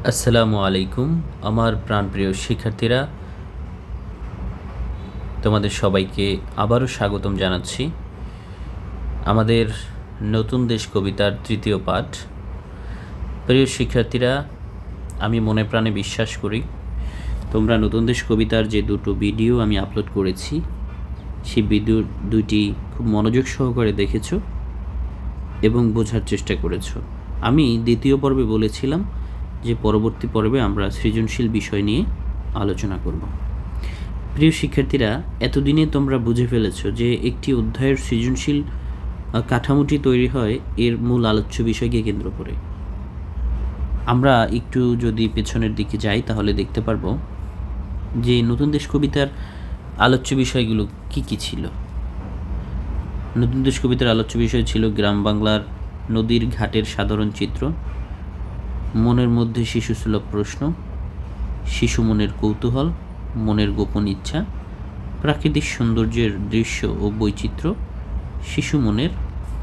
আসসালামু আলাইকুম। আমার প্রাণপ্রিয় শিক্ষার্থীরা, তোমাদের সবাইকে আবারও স্বাগতম জানাচ্ছি আমাদের নতুন দেশ কবিতার তৃতীয় পাঠ। প্রিয় শিক্ষার্থীরা, আমি মনে প্রাণে বিশ্বাস করি তোমরা নতুন দেশ কবিতার যে দুটো ভিডিও আমি আপলোড করেছি সেই ভিডিও দুইটি খুব মনোযোগ সহকারে দেখেছো এবং বোঝার চেষ্টা করেছো। আমি দ্বিতীয় পর্বে বলেছিলাম যে পরবর্তী পর্বে আমরা সৃজনশীল বিষয় নিয়ে আলোচনা করব। প্রিয় শিক্ষার্থীরা, এতদিনে তোমরা বুঝে ফেলেছ যে একটি অধ্যায়ের সৃজনশীল কাঠামোটি তৈরি হয় এর মূল আলোচ্য বিষয়কে কেন্দ্র করে। আমরা একটু যদি পেছনের দিকে যাই তাহলে দেখতে পারবো যে নতুন দেশ কবিতার আলোচ্য বিষয়গুলো কি কি ছিল। নতুন দেশ কবিতার আলোচ্য বিষয় ছিল গ্রাম বাংলার নদীর ঘাটের সাধারণ চিত্র, মনের মধ্যে শিশুসুলভ প্রশ্ন, শিশু মনের কৌতূহল, মনের গোপন ইচ্ছা, প্রাকৃতিক সৌন্দর্যের দৃশ্য ও বৈচিত্র্য, শিশু মনের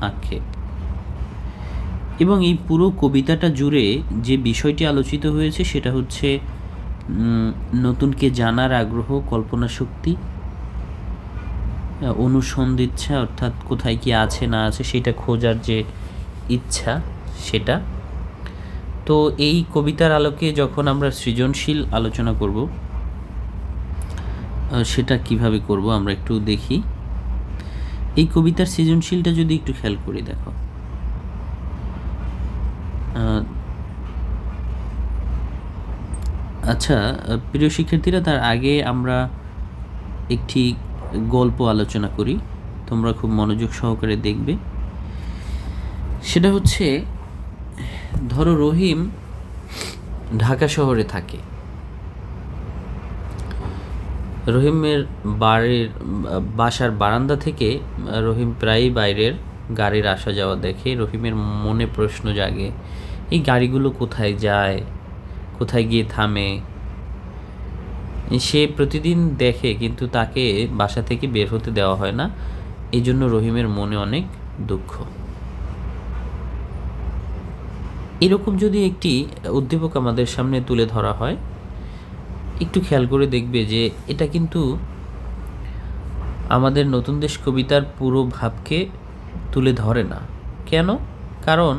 আক্ষেপ। এবং এই পুরো কবিতাটা জুড়ে যে বিষয়টি আলোচিত হয়েছে সেটা হচ্ছে নতুনকে জানার আগ্রহ, কল্পনা শক্তি, অনুসন্ধিচ্ছা অর্থাৎ কোথায় কি আছে না আছে সেটা খোঁজার যে ইচ্ছা সেটা। তো এই কবিতার আলোকে যখন আমরা সৃজনশীল আলোচনা করব সেটা কিভাবে করব আমরা একটু দেখি। এই কবিতার সৃজনশীলটা যদি একটু খেয়াল করি, দেখো আচ্ছা প্রিয় শিক্ষার্থীরা, তার আগে আমরা একটি গল্প আলোচনা করি, তোমরা খুব মনোযোগ সহকারে দেখবে। সেটা হচ্ছে, ধরো রহিম ঢাকা শহরে থাকে। রহিমের বাসার বারান্দা থেকে রহিম প্রায়ই বাইরের গাড়ির আসা যাওয়া দেখে। রহিমের মনে প্রশ্ন জাগে, এই গাড়িগুলো কোথায় যায়, কোথায় গিয়ে থামে। সে প্রতিদিন দেখে কিন্তু তাকে বাসা থেকে বের হতে দেওয়া হয় না। এই জন্য রহিমের মনে অনেক দুঃখ। এরকম যদি একটি উদ্দীপক আমাদের সামনে তুলে ধরা হয়, একটু খেয়াল করে দেখবে যে এটা কিন্তু আমাদের নতুন দেশ কবিতার পুরো ভাবকে তুলে ধরে না। কেন? কারণ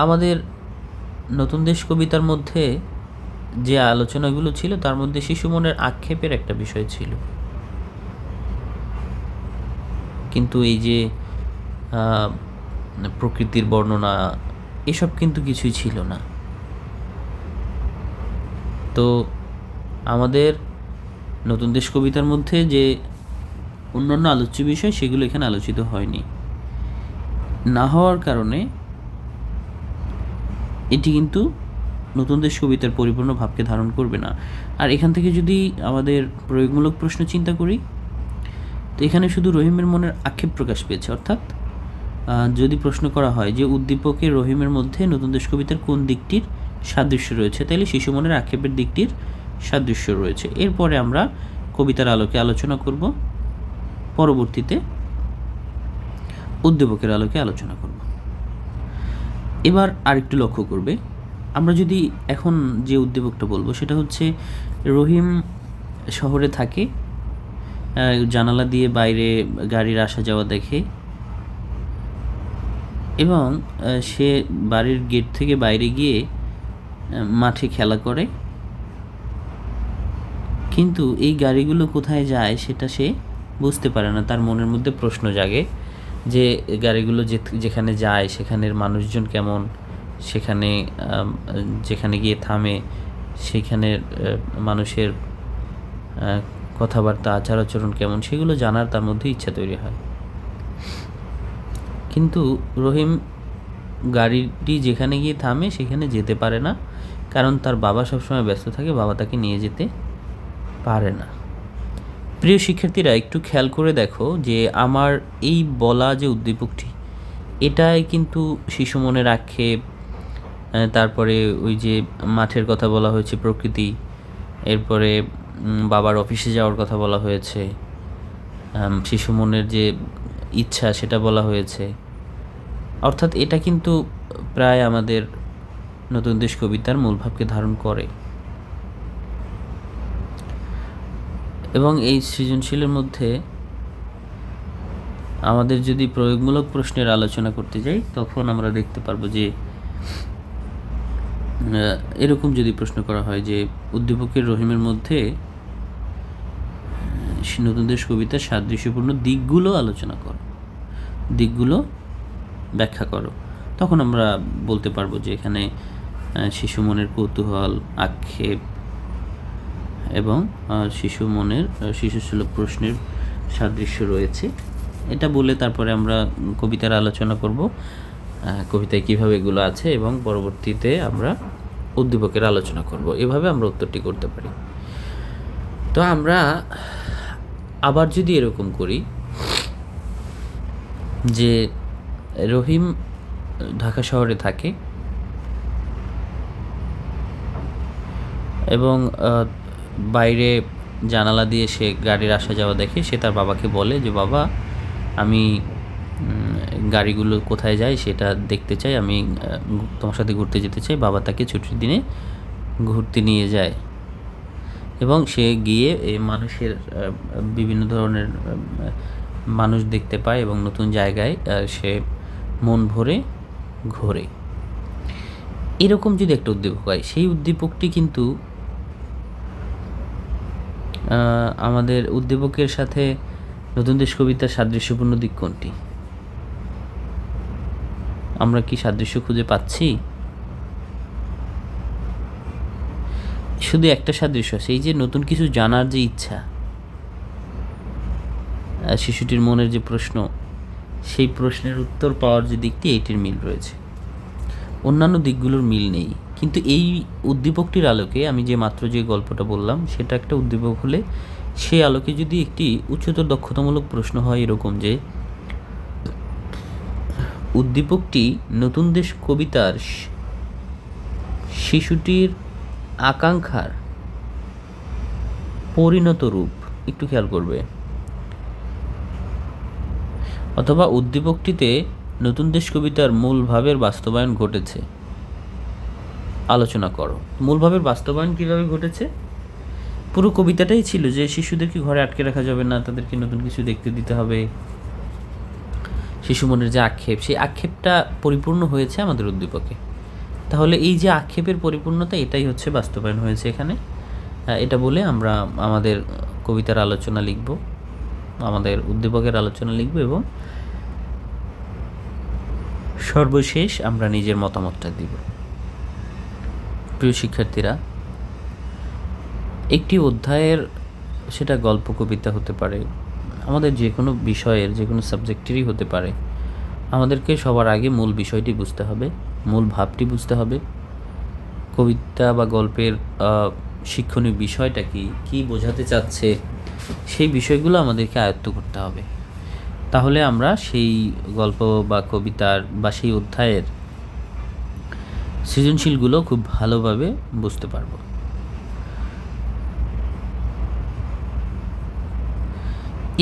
আমাদের নতুন দেশ কবিতার মধ্যে যে আলোচনাগুলো ছিল তার মধ্যে শিশু মনের আক্ষেপের একটা বিষয় ছিল, কিন্তু এই যে প্রকৃতির বর্ণনা এসব কিন্তু কিছুই ছিল না। তো আমাদের নতুন দেশ কবিতার মধ্যে যে অন্যান্য আলোচ্য বিষয় সেগুলো এখানে আলোচিত হয়নি। না হওয়ার কারণে এটি কিন্তু নতুন দেশ কবিতার পরিপূর্ণ ভাবকে ধারণ করবে না। আর এখান থেকে যদি আমাদের প্রয়োগমূলক প্রশ্ন চিন্তা করি, তো এখানে শুধু রহিমের মনের আক্ষেপ প্রকাশ পেয়েছে। অর্থাৎ যদি প্রশ্ন করা হয় যে উদ্দীপকের রহিমের মধ্যে নতুন দেশ কবিতার কোন দিকটির সাদৃশ্য রয়েছে, তাহলে শিশু মনের আক্ষেপের দিকটির সাদৃশ্য রয়েছে। এরপরে আমরা কবিতার আলোকে আলোচনা করব, পরবর্তীতে উদ্দীপকের আলোকে আলোচনা করব। এবার আরেকটু লক্ষ্য করবে, আমরা যদি এখন যে উদ্দীপকটা বলবো সেটা হচ্ছে রহিম শহরে থাকে, জানালা দিয়ে বাইরে গাড়ির আসা যাওয়া দেখে এবং সে বাড়ির গেট থেকে বাইরে গিয়ে মাঠে খেলা করে, কিন্তু এই গাড়িগুলো কোথায় যায় সেটা সে বুঝতে পারে না। তার মনের মধ্যে প্রশ্ন জাগে যে গাড়িগুলো যেখানে যায় সেখানের মানুষজন কেমন, সেখানে যেখানে গিয়ে থামে সেখানের মানুষের কথাবার্তা, আচার আচরণ কেমন, সেগুলো জানার তার মধ্যে ইচ্ছা তৈরি হয়। কিন্তু রহিম গাড়িটি যেখানে গিয়ে থামে সেখানে যেতে পারে না, কারণ তার বাবা সবসময় ব্যস্ত থাকে, বাবা তাকে নিয়ে যেতে পারে না। প্রিয় শিক্ষার্থীরা, একটু খেয়াল করে দেখো যে আমার এই বলা যে উদ্দীপকটি, এটাই কিন্তু শিশু মনের আক্ষেপ, তারপরে ওই যে মাঠের কথা বলা হয়েছে, প্রকৃতি, এরপরে বাবার অফিসে যাওয়ার কথা বলা হয়েছে, শিশু মনের যে ইচ্ছা সেটা বলা হয়েছে। অর্থাৎ এটা কিন্তু প্রায় আমাদের নতুন দেশ কবিতার মূল ভাবকে ধারণ করে। এবং এই সৃজনশীলের মধ্যে আমাদের যদি প্রয়োগমূলক প্রশ্নের আলোচনা করতে যাই, তখন আমরা দেখতে পারবো যে এরকম যদি প্রশ্ন করা হয় যে উদ্দীপকের রহিমের মধ্যে নতুন দেশ কবিতার সাদৃশ্যপূর্ণ দিকগুলো আলোচনা করো, দিকগুলো ব্যাখ্যা করো, তখন আমরা বলতে পারবো যে এখানে শিশু মনের কৌতূহল, আক্ষেপ এবং শিশুসুলভ প্রশ্নের সাদৃশ্য রয়েছে। এটা বলে তারপরে আমরা কবিতার আলোচনা করব, কবিতায় কীভাবে এগুলো আছে, এবং পরবর্তীতে আমরা উদ্দীপকের আলোচনা করব। এভাবে আমরা উত্তরটি করতে পারি। তো আমরা আবার যদি এরকম করি যে রহিম ঢাকা শহরে থাকে এবং বাইরে জানালা দিয়ে সে গাড়ির আসা যাওয়া দেখে, সে তার বাবাকে বলে যে বাবা, আমি গাড়িগুলো কোথায় যায় সেটা দেখতে চাই, আমি তোমার সাথে ঘুরতে যেতে চাই। বাবা তাকে ছুটির দিনে ঘুরতে নিয়ে যায় এবং সে গিয়ে এই মানুষের বিভিন্ন ধরনের মানুষ দেখতে পায় এবং নতুন জায়গায় সে মন ভরে ঘোরে। এরকম যদি একটা উদ্দীপক হয়, সেই উদ্দীপকটি কিন্তু আমাদের উদ্দীপকের সাথে নতুন দেশ কবিতার সাদৃশ্যপূর্ণ দিক কোনটি? আমরা কি সাদৃশ্য খুঁজে পাচ্ছি? শুধু একটা সাদৃশ্য আছে, এই যে নতুন কিছু জানার যে ইচ্ছা, শিশুটির মনের যে প্রশ্ন, সেই প্রশ্নের উত্তর পাওয়ার যে দিকটি, এইটির মিল রয়েছে, অন্যান্য দিকগুলোর মিল নেই। কিন্তু এই উদ্দীপকটির আলোকে আমি যে মাত্র যে গল্পটা বললাম, সেটা একটা উদ্দীপক হলে সেই আলোকে যদি একটি উচ্চতর দক্ষতামূলক প্রশ্ন হয় এরকম যে উদ্দীপকটি নতুন দেশ কবিতার শিশুটির আকাঙ্ক্ষার পরিণত রূপ, একটু খেয়াল করবে, অথবা উদ্দীপকটিতে নতুন দেশ কবিতার মূল ভাবের বাস্তবায়ন ঘটেছে, আলোচনা করো। মূল ভাবের বাস্তবায়ন কীভাবে ঘটেছে? পুরো কবিতাটাই ছিল যে শিশুদেরকে ঘরে আটকে রাখা যাবে না, তাদেরকে নতুন কিছু দেখতে দিতে হবে। শিশু মনের যে আক্ষেপ, সেই আক্ষেপটা পরিপূর্ণ হয়েছে আমাদের উদ্দীপকে। তাহলে এই যে আক্ষেপের পরিপূর্ণতা, এটাই হচ্ছে বাস্তবায়ন হয়েছে এখানে। এটা বলে আমরা আমাদের কবিতার আলোচনা লিখব, আমাদের উদ্দীপকের আলোচনা লিখব, এবং সর্বশেষ আমরা নিজের মতামতটা দিব। প্রিয় শিক্ষার্থীরা, একটি অধ্যায়ের, সেটা গল্প কবিতা হতে পারে, আমাদের যে কোনো বিষয়ের, যে কোনো সাবজেক্টেরই হতে পারে, আমাদেরকে সবার আগে মূল বিষয়টি বুঝতে হবে, মূল ভাবটি বুঝতে হবে। কবিতা বা গল্পের শিক্ষণীয় বিষয়টা কি বোঝাতে চাচ্ছে, সেই বিষয়গুলো আমাদেরকে আয়ত্ত করতে হবে। তাহলে আমরা সেই গল্প বা কবিতার বা সেই অধ্যায়ের সৃজনশীলগুলো খুব ভালোভাবে বুঝতে পারব।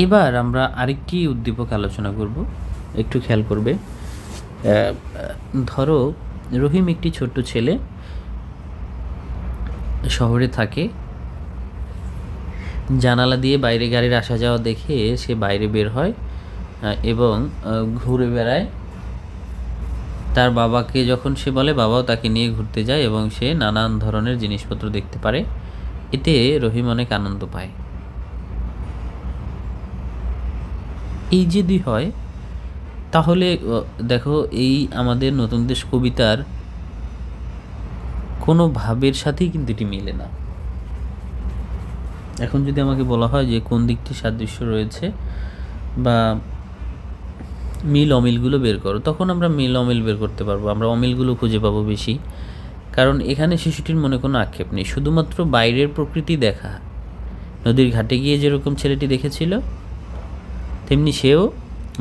এবার আমরা আরেকটি উদ্দীপক আলোচনা করব, একটু খেয়াল করবে। ধরো রহিম একটি ছোট্ট ছেলে, শহরে থাকে, জানালা দিয়ে বাইরে গাড়ির আসা যাওয়া দেখে সে বাইরে বের হয় এবং ঘুরে বেড়ায়। তার বাবাকে যখন সে বলে, বাবাও তাকে নিয়ে ঘুরতে যায় এবং সে নানান ধরনের জিনিসপত্র দেখতে পারে। এতে রহিম অনেক আনন্দ পায়। এই যদি হয়, তাহলে দেখো, এই আমাদের নতুন দেশ কবিতার কোনো ভাবের সাথেই কিন্তু এটি মেলে না। এখন যদি আমাকে বলা হয় যে কোন দিকটি সাদৃশ্য রয়েছে বা মিল অমিলগুলো বের করো, তখন আমরা মিল অমিল বের করতে পারবো, আমরা অমিলগুলো খুঁজে পাবো বেশি। কারণ এখানে শিশুটির মনে কোনো আক্ষেপ নেই, শুধুমাত্র বাইরের প্রকৃতি দেখা। নদীর ঘাটে গিয়ে যেরকম ছেলেটি দেখেছিল, তেমনি সেও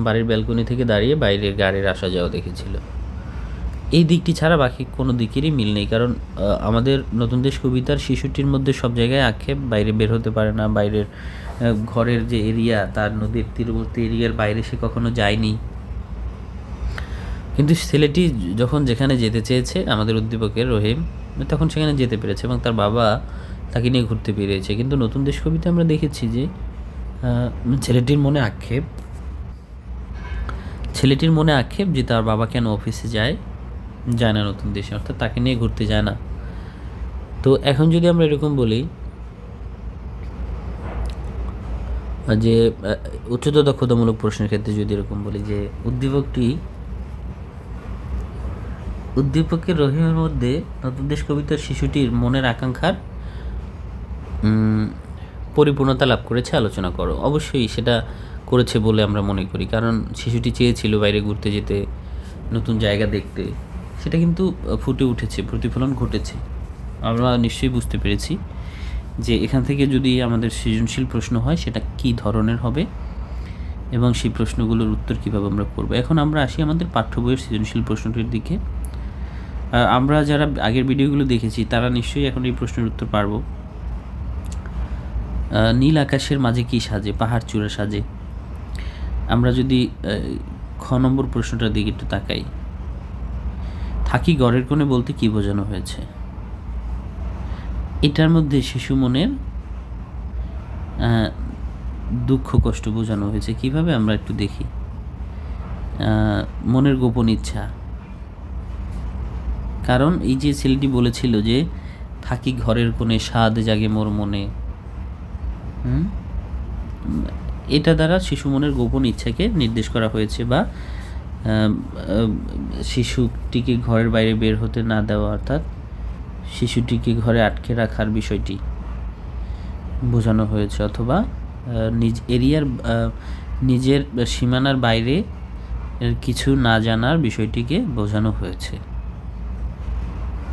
বাড়ির ব্যালকনি থেকে দাঁড়িয়ে বাইরের গাড়ির আসা যাওয়া দেখেছিল। এই দিকটি ছাড়া বাকি কোনো দিকেরই মিল নেই। কারণ আমাদের নতুন দেশ কবিতার শিশুটির মধ্যে সব জায়গায় আক্ষেপ, বাইরে বের হতে পারে না, বাইরের ঘরের যে এরিয়া, তার নদীর তীরবর্তী এরিয়ার বাইরে সে কখনো যায়নি। কিন্তু ছেলেটি যখন যেখানে যেতে চেয়েছে আমাদের উদ্দীপকের রহিম, তখন সেখানে যেতে পেরেছে এবং তার বাবা তাকে নিয়ে ঘুরতে বেরিয়েছে। কিন্তু নতুন দেশ কবিতা আমরা দেখেছি যে ছেলেটির মনে আক্ষেপ যে তার বাবা কেন অফিসে যায় না নতুন দেশে, অর্থাৎ তাকে নিয়ে ঘুরতে যায় না। তো এখন যদি আমরা এরকম বলি যে উচ্চতর দক্ষতামূলক প্রশ্নের ক্ষেত্রে যদি এরকম বলি যে উদ্দীপকের রহিমের মধ্যে নতুন দেশ কবিতার শিশুটির মনের আকাঙ্ক্ষার পরিপূর্ণতা লাভ করেছে আলোচনা করো। অবশ্যই সেটা করেছে বলে আমরা মনে করি, কারণ শিশুটি চেয়েছিল বাইরে ঘুরতে যেতে, নতুন জায়গা দেখতে, সেটা কিন্তু ফুটে উঠেছে, প্রতিফলন ঘটেছে। আমরা নিশ্চয়ই বুঝতে পেরেছি যে এখান থেকে যদি আমাদের সৃজনশীল প্রশ্ন হয় সেটা কী ধরনের হবে এবং সেই প্রশ্নগুলোর উত্তর কীভাবে আমরা করব। এখন আমরা আসি আমাদের পাঠ্য বইয়ের সৃজনশীল প্রশ্নটির দিকে। আমরা যারা আগের ভিডিওগুলো দেখেছি তারা নিশ্চয়ই এখন এই প্রশ্নের উত্তর পারব। নীল আকাশের মাঝে কী সাজে? পাহাড় চূড়া সাজে। আমরা যদি খ নম্বর প্রশ্নটার দিকে একটু তাকাই, থাকি ঘরের কোণে বলতে কী বোঝানো হয়েছে? এটার মধ্যে শিশু মনের দুঃখ কষ্ট বোঝানো হয়েছে। কিভাবে আমরা একটু দেখি। মনের গোপন ইচ্ছা, কারণ এই যে ছেলেটি বলেছিল যে থাকি ঘরের কোণে স্বাদ জাগে মোর মনে, এটা দ্বারা শিশু মনের গোপন ইচ্ছাকে নির্দেশ করা হয়েছে, বা শিশুটিকে ঘরের বাইরে বের হতে না দেওয়া, অর্থাৎ শিশুটিকে ঘরে আটকে রাখার বিষয়টি বোঝানো হয়েছে, অথবা নিজের সীমানার বাইরে কিছু না জানার বিষয়টিকে বোঝানো হয়েছে।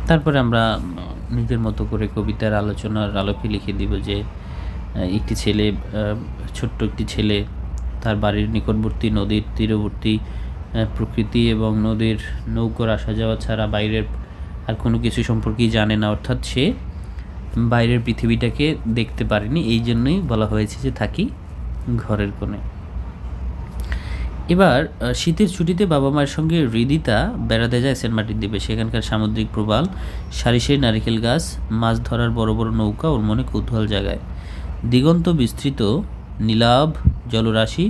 তারপরে আমরা নিজের মতো করে কবিতার আলোচনার আলোকে লিখে দিব যে ছোট্ট একটি ছেলে তার বাড়ির নিকটবর্তী নদীর তীরবর্তী প্রকৃতি এবং নদীর নৌকোর আসা যাওয়া ছাড়া বাইরের আর কোনো কিছু সম্পর্কেই জানে না, অর্থাৎ সে বাইরের পৃথিবীটাকে দেখতে পারেনি। এই জন্যই বলা হয়েছে যে থাকি ঘরের কোণে। এবার শীতের ছুটিতে বাবা মায়ের সঙ্গে হৃদিতা বেড়াতে যায় সেন্ট মার্টিন দ্বীপে। সেখানকার সামুদ্রিক প্রবাল, সারি সারি নারিকেল গাছ, মাছ ধরার বড় বড় নৌকা ওর মনে কৌতূহল জাগায়। দিগন্ত বিস্তৃত নীলাভ জলরাশি,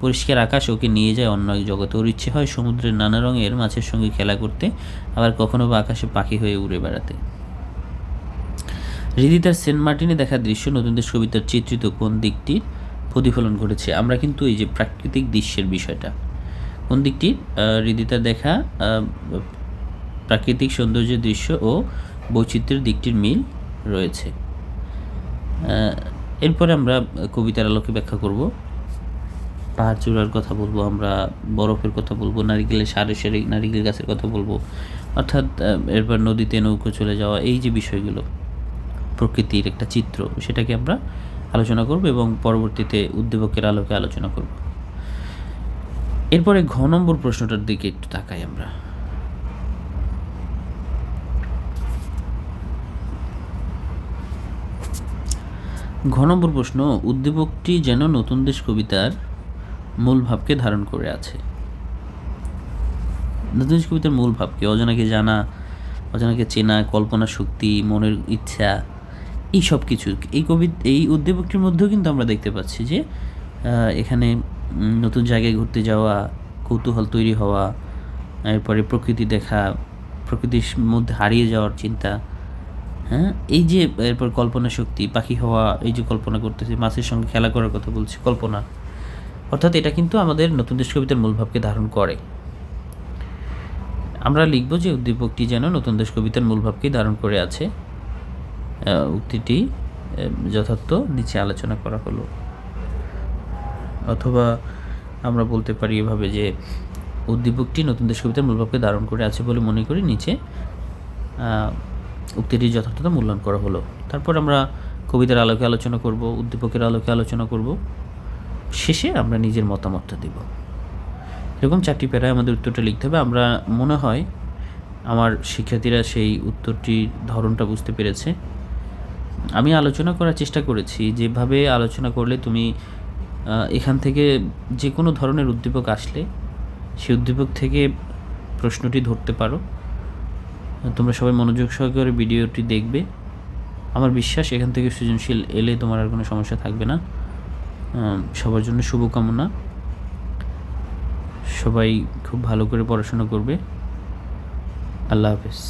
পরিষ্কার আকাশ ওকে নিয়ে যায় অন্য এক জগতে। ওর ইচ্ছে হয় সমুদ্রের নানা রঙের মাছের সঙ্গে খেলা করতে, আবার কখনো বা আকাশে পাখি হয়ে উড়ে বেড়াতে। হৃদিতার সেন্ট মার্টিনে দেখা দৃশ্য নতুন দেশ কবিতার চিত্রিত কোন দিকটির প্রতিফলন ঘটেছে? আমরা কিন্তু এই যে প্রাকৃতিক দৃশ্যের বিষয়টা, কোন দিকটি হৃদিতার দেখা প্রাকৃতিক সৌন্দর্যের দৃশ্য ও বৈচিত্র্যের দিকটির মিল রয়েছে। এরপরে আমরা কবিতার আলোকে ব্যাখ্যা করব। পাহাড় চূড়ার কথা বলবো, আমরা বরফের কথা বলবো, নারিকেলের সারি সারি নারিকেল গাছের কথা বলবো, অর্থাৎ এরপর নদীতে নৌকো চলে যাওয়া, এই যে বিষয়গুলো প্রকৃতির একটা চিত্র, সেটাকে আমরা আলোচনা করব এবং পরবর্তীতে উদ্দীপকের আলোকে আলোচনা করব। এরপরে ঘ নম্বর প্রশ্নটার দিকে একটু তাকাই আমরা। ঘ নম্বর প্রশ্ন, উদ্দীপকটি যেন নতুন দেশ কবিতার মূল ভাবকে ধারণ করে আছে। নতুন দেশ কবিতার মূল ভাবকে অজানাকে জানা, অজানাকে চেনা, কল্পনা শক্তি, মনের ইচ্ছা, এই সব কিছু এই উদ্দীপকটির মধ্যেও কিন্তু আমরা দেখতে পাচ্ছি যে এখানে নতুন জায়গায় ঘুরতে যাওয়া, কৌতূহল তৈরি হওয়া, এরপরে প্রকৃতি দেখা, প্রকৃতির মধ্যে হারিয়ে যাওয়ার চিন্তা, এই যে এরপর কল্পনা শক্তি, পাখি হওয়া, এই যে কল্পনা করতেছে, মাছের সঙ্গে খেলা করার কথা বলছি, কল্পনা, অর্থাৎ এটা কিন্তু আমাদের নতুন দেশ কবিতার মূল ভাবকে ধারণ করে। আমরা লিখব যে উদ্দীপকটি যেন নতুন দেশ কবিতার মূল ভাবকে ধারণ করে আছে। উক্তিটি যথার্থ নিচে আলোচনা করা হলো। অথবা আমরা বলতে পারি এভাবে যে উদ্দীপকটি নতুন দেশ কবিতার মূল ভাবকে ধারণ করে আছে বলে মনে করি, নিচে উক্তিটির যথার্থতা মূল্যায়ন করা হলো। তারপর আমরা কবিতার আলোকে আলোচনা করব, উদ্দীপকের আলোকে আলোচনা করব, শেষে আমরা নিজের মতামতটা দেব। এরকম 4টি প্যারায় আমাদের উত্তরটা লিখতে হবে। আমরা মনে হয় আমার শিক্ষার্থীরা সেই উত্তরটির ধরনটা বুঝতে পেরেছে। আমি আলোচনা করার চেষ্টা করেছি যেভাবে আলোচনা করলে তুমি এখান থেকে যে কোনো ধরনের উদ্দীপক আসলে সেই উদ্দীপক থেকে প্রশ্নটি ধরতে পারো। তোমরা সবাই মনোযোগ সহকারে ভিডিওটি দেখবে। আমার বিশ্বাস এখান থেকে সৃজনশীল এলে তোমার আর কোনো সমস্যা থাকবে না। সবার জন্য শুভকামনা। সবাই খুব ভালো করে পড়াশোনা করবে। আল্লাহ হাফেজ।